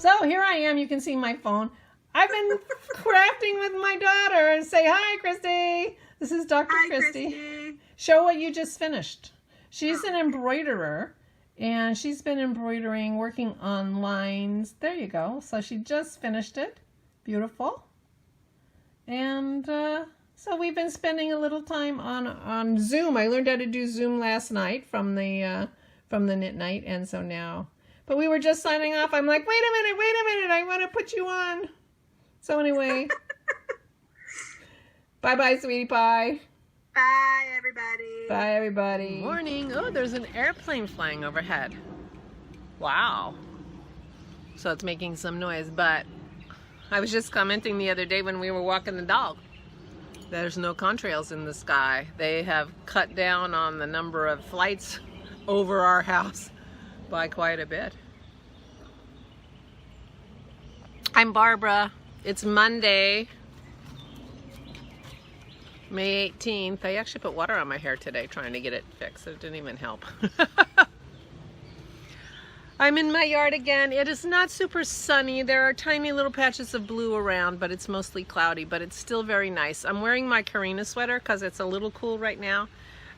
So here I am. You can see my phone. I've been crafting with my daughter. Say hi, Christy. This is Dr. Christy. Christy. Show what you just finished. She's an embroiderer, and she's been embroidering, working on lines. There you go. So she just finished it. Beautiful. And so we've been spending a little time on Zoom. I learned how to do Zoom last night from the knit night, and so now. But we were just signing off. I'm like, wait a minute. I want to put you on. So anyway, bye-bye, sweetie pie. Bye, everybody. Bye, everybody. Morning. Oh, there's an airplane flying overhead. Wow. So it's making some noise, but I was just commenting the other day when we were walking the dog. There's no contrails in the sky. They have cut down on the number of flights over our house by quite a bit. I'm Barbara. It's Monday, May 18th. I actually put water on my hair today trying to get it fixed. It didn't even help. I'm in my yard again. It is not super sunny. There are tiny little patches of blue around, but it's mostly cloudy, but it's still very nice. I'm wearing my Carina sweater because it's a little cool right now.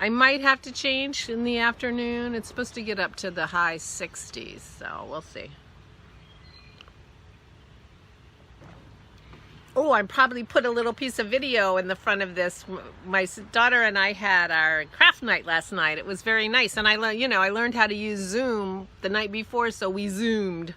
I might have to change in the afternoon. It's supposed to get up to the high 60s, so we'll see. Oh, I probably put a little piece of video in the front of this. My daughter and I had our craft night last night. It was very nice, and I learned how to use Zoom the night before, so we zoomed.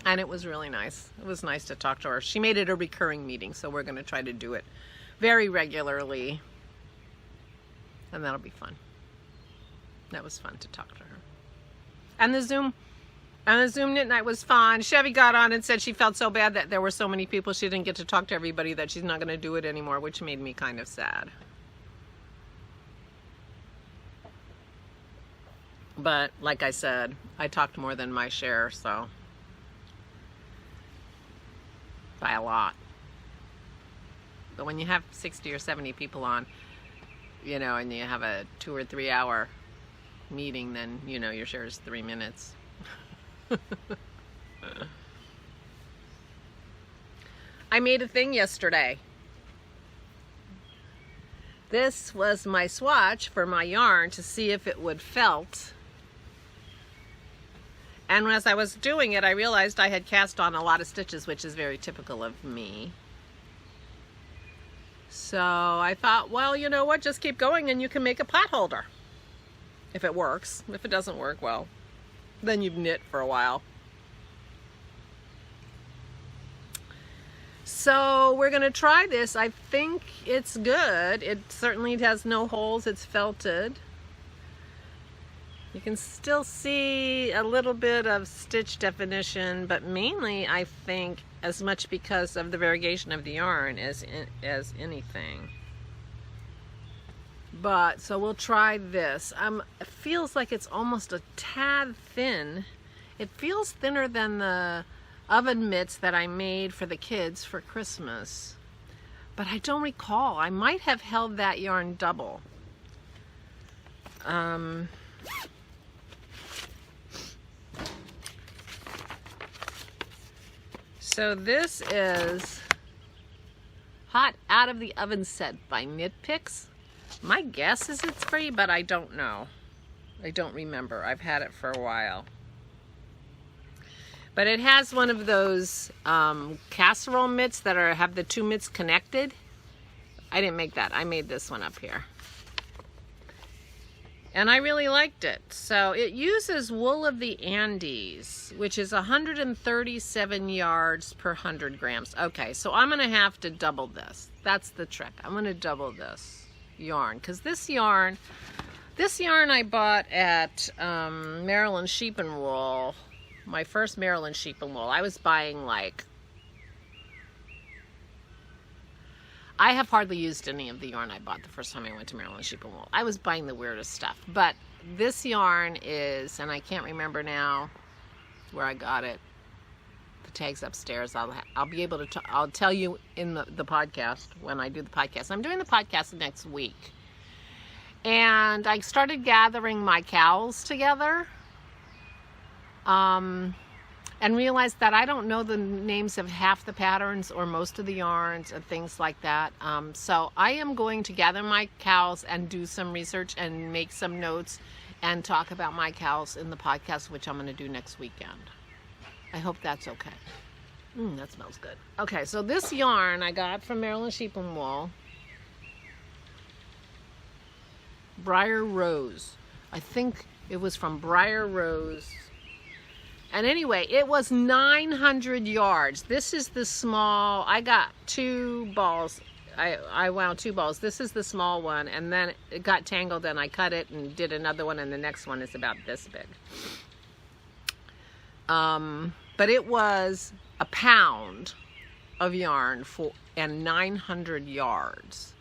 And it was really nice. It was nice to talk to her. She made it a recurring meeting, so we're going to try to do it very regularly. And that'll be fun. That was fun to talk to her. And the Zoom knit night was fun. Chevy got on and said she felt so bad that there were so many people she didn't get to talk to everybody that she's not going to do it anymore, which made me kind of sad. But like I said, I talked more than my share, so by a lot. But when you have 60 or 70 people on, and you have a 2 or 3 hour meeting, then your share is 3 minutes. I made a thing yesterday. This was my swatch for my yarn to see if it would felt. And as I was doing it, I realized I had cast on a lot of stitches, which is very typical of me. So I thought, well, you know what, just keep going and you can make a pot holder. If it works. If it doesn't work, well, then you've knit for a while. So we're going to try this. I think it's good. It certainly has no holes. It's felted. You can still see a little bit of stitch definition, but mainly I think as much because of the variegation of the yarn as anything. But so we'll try this. It feels like it's almost a tad thin. It feels thinner than the oven mitts that I made for the kids for Christmas. But I don't recall. I might have held that yarn double. So this is Hot Out of the Oven Set by Knit Picks. My guess is it's free, but I don't know. I don't remember. I've had it for a while. But it has one of those casserole mitts that have the 2 mitts connected. I didn't make that. I made this one up here. And I really liked it. So it uses wool of the Andes, which is 137 yards per 100 grams. Okay, so I'm going to have to double this. That's the trick. I'm going to double this yarn, because this yarn I bought at Maryland Sheep and Wool, my first Maryland Sheep and Wool. I was buying I have hardly used any of the yarn I bought the first time I went to Maryland Sheep and Wool. I was buying the weirdest stuff, but this yarn is, and I can't remember now where I got it. The tag's upstairs. I'll be able to. I'll tell you in the podcast when I do the podcast. I'm doing the podcast next week, And I started gathering my cowls together. And realized that I don't know the names of half the patterns or most of the yarns and things like that. So I am going to gather my cowls and do some research and make some notes and talk about my cowls in the podcast, which I'm going to do next weekend. I hope that's okay. That smells good. Okay, so this yarn I got from Maryland Sheep and Wool. Briar Rose. I think it was from Briar Rose. And anyway, it was 900 yards. This is the small, I got 2 balls. I wound 2 balls. This is the small one, and then it got tangled and I cut it and did another one, and the next one is about this big. But it was a pound of yarn and 900 yards.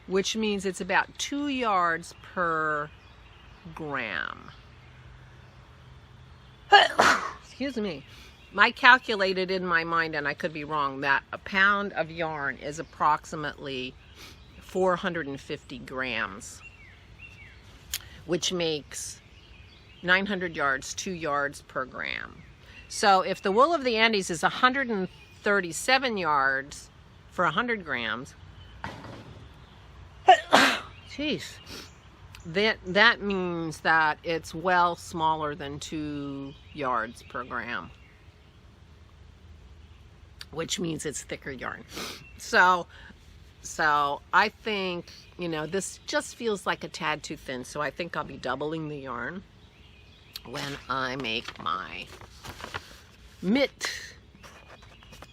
Which means it's about 2 yards per gram. Excuse me. I calculated in my mind, and I could be wrong, that a pound of yarn is approximately 450 grams, which makes 900 yards, 2 yards per gram. So if the wool of the Andes is 137 yards for 100 grams, jeez, that means that it's well smaller than 2 yards per gram, which means it's thicker yarn. So I think, you know, this just feels like a tad too thin, so I think I'll be doubling the yarn when I make my mitt,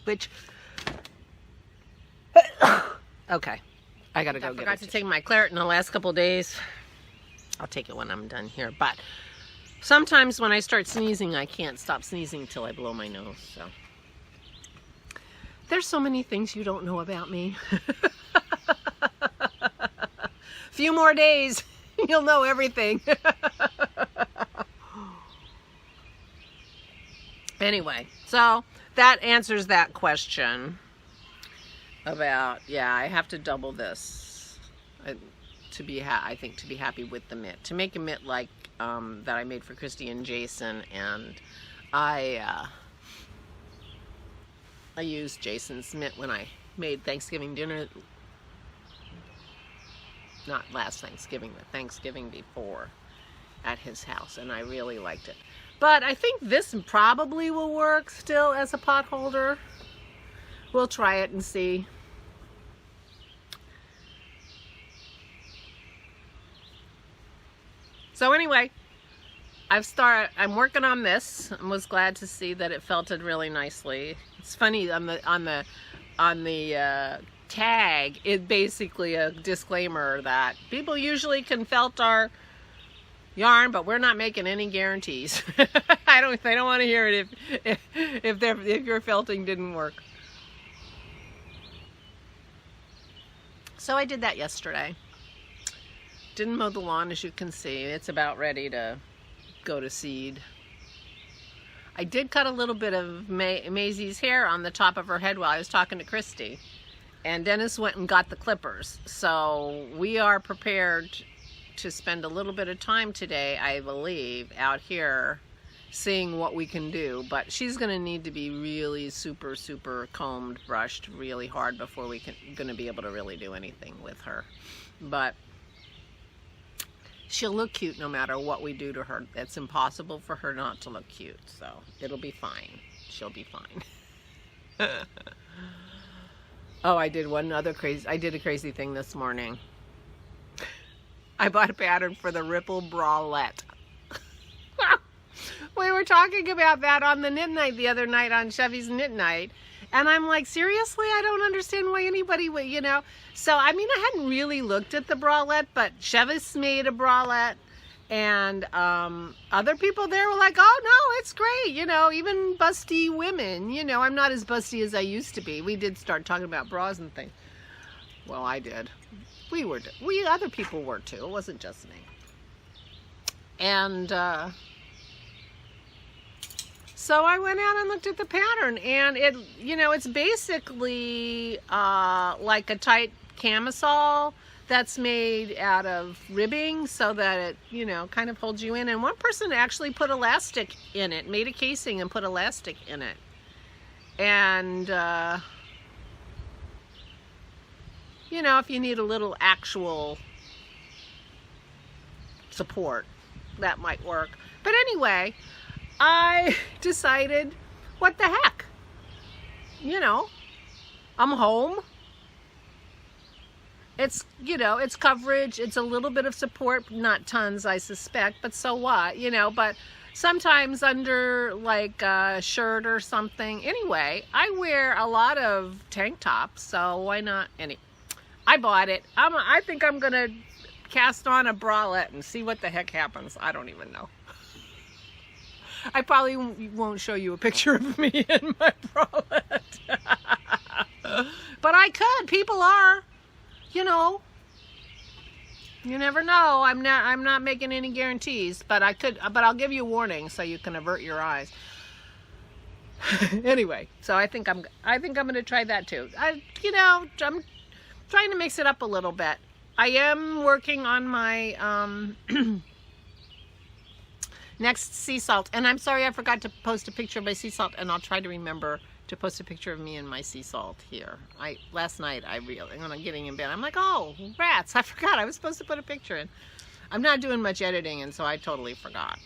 which, okay, I gotta go get it. I forgot to take my claret in the last couple days. I'll take it when I'm done here, but sometimes when I start sneezing, I can't stop sneezing until I blow my nose, so. There's so many things you don't know about me. Few more days, you'll know everything. Anyway, so that answers that question about, yeah, I have to double this to be I think to be happy with the mitt. To make a mitt like that I made for Christy and Jason, and I used Jason's mitt when I made Thanksgiving dinner, not last Thanksgiving, but Thanksgiving before at his house, and I really liked it. But I think this probably will work still as a pot holder. We'll try it and see. So anyway, I'm working on this. I was glad to see that it felted really nicely. It's funny on the tag, it's basically a disclaimer that people usually can felt our yarn, but we're not making any guarantees. They don't want to hear it if your felting didn't work. So I did that yesterday. Didn't mow the lawn, as you can see. It's about ready to go to seed. I did cut a little bit of Maisie's hair on the top of her head while I was talking to Christy, and Dennis went and got the clippers. So we are prepared to spend a little bit of time today, I believe, out here seeing what we can do. But she's going to need to be really super combed, brushed really hard before we going to be able to really do anything with her. But she'll look cute no matter what we do to her. It's impossible for her not to look cute, so it'll be fine. She'll be fine. Oh, I did a crazy thing this morning. I bought a pattern for the Ripple bralette. We were talking about that on the knit night the other night, on Chevy's knit night. And I'm like, seriously, I don't understand why anybody would, you know. So, I mean, I hadn't really looked at the bralette, but Chevis made a bralette, and other people there were like, oh, no, it's great. You know, even busty women, you know, I'm not as busty as I used to be. We did start talking about bras and things. Well, I did. Other people were too. It wasn't just me. And So I went out and looked at the pattern, and it, you know, it's basically like a tight camisole that's made out of ribbing so that it, you know, kind of holds you in. And one person actually put elastic in it, made a casing and put elastic in it. And, you know, if you need a little actual support, that might work. But anyway, I decided, what the heck? You know, I'm home. It's, you know, it's coverage. It's a little bit of support, not tons, I suspect, but so what, you know, but sometimes under like a shirt or something. Anyway, I wear a lot of tank tops, so why not? I bought it. I think I'm going to cast on a bralette and see what the heck happens. I don't even know. I probably won't show you a picture of me in my bralette. But I could. People are. You know. You never know. I'm not making any guarantees, but I could, but I'll give you a warning so you can avert your eyes. Anyway, so I think I'm going to try that too. You know, I'm trying to mix it up a little bit. I am working on my next sea salt, and I'm sorry I forgot to post a picture of my sea salt, and I'll try to remember to post a picture of me and my sea salt here. Last night when I'm getting in bed, I'm like, oh rats, I forgot I was supposed to put a picture in. I'm not doing much editing, and so I totally forgot.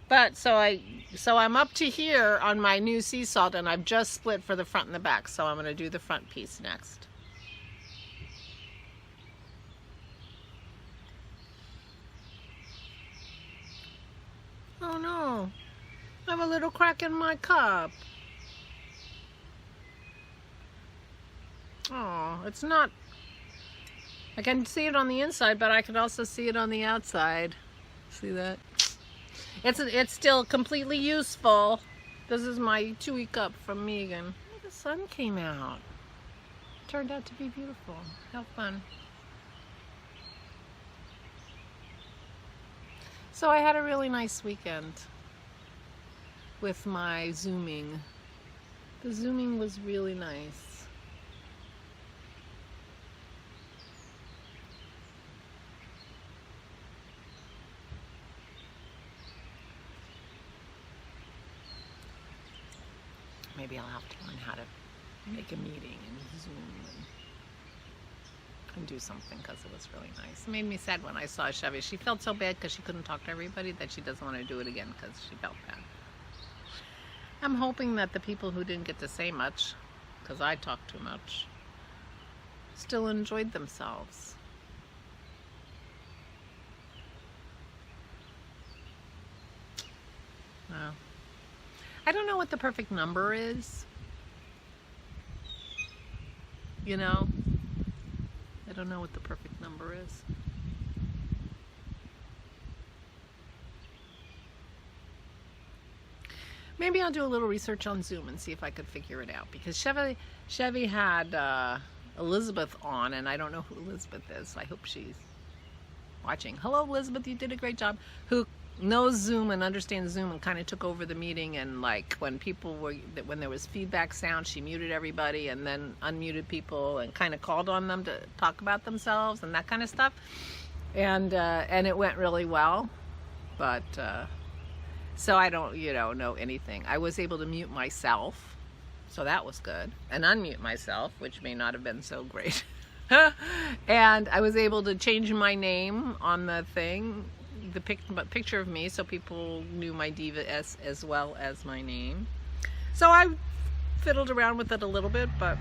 But so I'm up to here on my new sea salt, and I've just split for the front and the back, so I'm going to do the front piece next. Oh no, I have a little crack in my cup. Oh, it's not, I can see it on the inside, but I can also see it on the outside. See that? It's still completely useful. This is my chewy cup from Megan. Oh, the sun came out. Turned out to be beautiful. How fun. So I had a really nice weekend with my Zooming. The Zooming was really nice. Maybe I'll have to learn how to make a meeting and Zoom and do something, because it was really nice. It made me sad when I saw Chevy. She felt so bad because she couldn't talk to everybody that she doesn't want to do it again because she felt bad. I'm hoping that the people who didn't get to say much, because I talked too much, still enjoyed themselves. Wow. I don't know what the perfect number is. You know? I don't know what the perfect number is. Maybe I'll do a little research on Zoom and see if I could figure it out. Because Chevy had Elizabeth on, and I don't know who Elizabeth is. I hope she's watching. Hello, Elizabeth, you did a great job. Who knows Zoom and understands Zoom and kind of took over the meeting, and like when there was feedback sound, she muted everybody and then unmuted people and kind of called on them to talk about themselves and that kind of stuff, and it went really well. But so I don't know anything. I was able to mute myself, so that was good, and unmute myself, which may not have been so great. And I was able to change my name on the thing, the picture of me, so people knew my DeevaaS as well as my name. So I fiddled around with it a little bit, but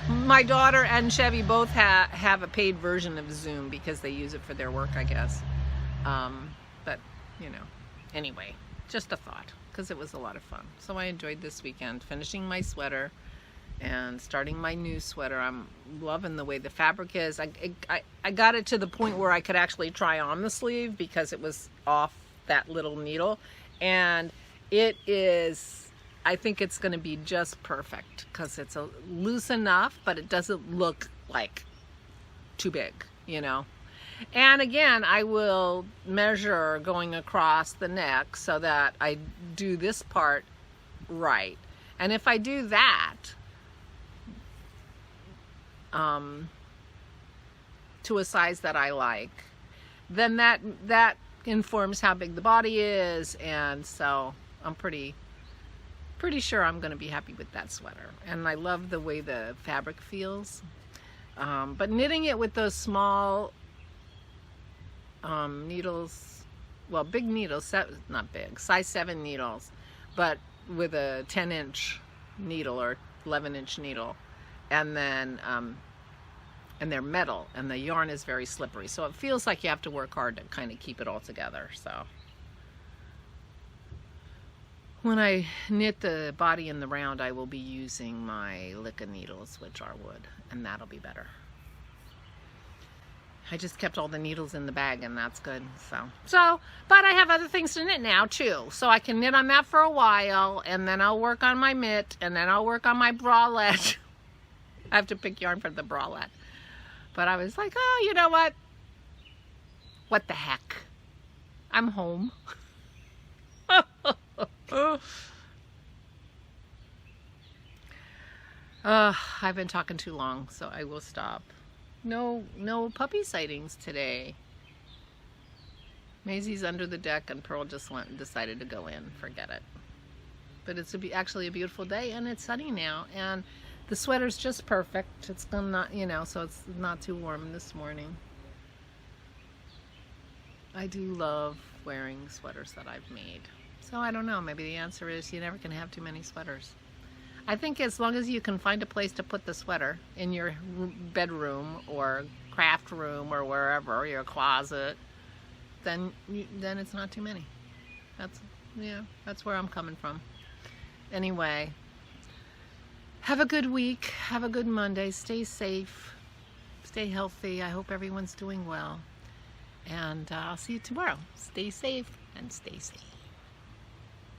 my daughter and Chevy both have a paid version of Zoom because they use it for their work, I guess. But anyway, just a thought, because it was a lot of fun. So I enjoyed this weekend, finishing my sweater and starting my new sweater. I'm loving the way the fabric is. I got it to the point where I could actually try on the sleeve because it was off that little needle, and it is, I think it's going to be just perfect because it's loose enough, but it doesn't look like too big, And again, I will measure going across the neck so that I do this part right. And if I do that, to a size that I like, then that informs how big the body is, and so I'm pretty sure I'm going to be happy with that sweater. And I love the way the fabric feels. But knitting it with those small needles, well, big needles, not big, size 7 needles, but with a 10-inch needle or 11-inch needle, and then and they're metal, and the yarn is very slippery, so it feels like you have to work hard to kind of keep it all together. So when I knit the body in the round, I will be using my Licca needles, which are wood, and that'll be better. I just kept all the needles in the bag, and that's good. So, but I have other things to knit now too, so I can knit on that for a while, and then I'll work on my mitt, and then I'll work on my bralette. I have to pick yarn for the bralette. But I was like, oh, you know what? What the heck? I'm home. I've been talking too long, so I will stop. No puppy sightings today. Maisie's under the deck, and Pearl just decided to go in. Forget it. But it's actually a beautiful day, and it's sunny now, and the sweater's just perfect. It's not, so it's not too warm this morning. I do love wearing sweaters that I've made. So I don't know, maybe the answer is you never can have too many sweaters. I think as long as you can find a place to put the sweater in your bedroom or craft room or wherever, your closet, then it's not too many. That's where I'm coming from. Anyway, have a good week. Have a good Monday. Stay safe. Stay healthy. I hope everyone's doing well. And I'll see you tomorrow. Stay safe and stay safe.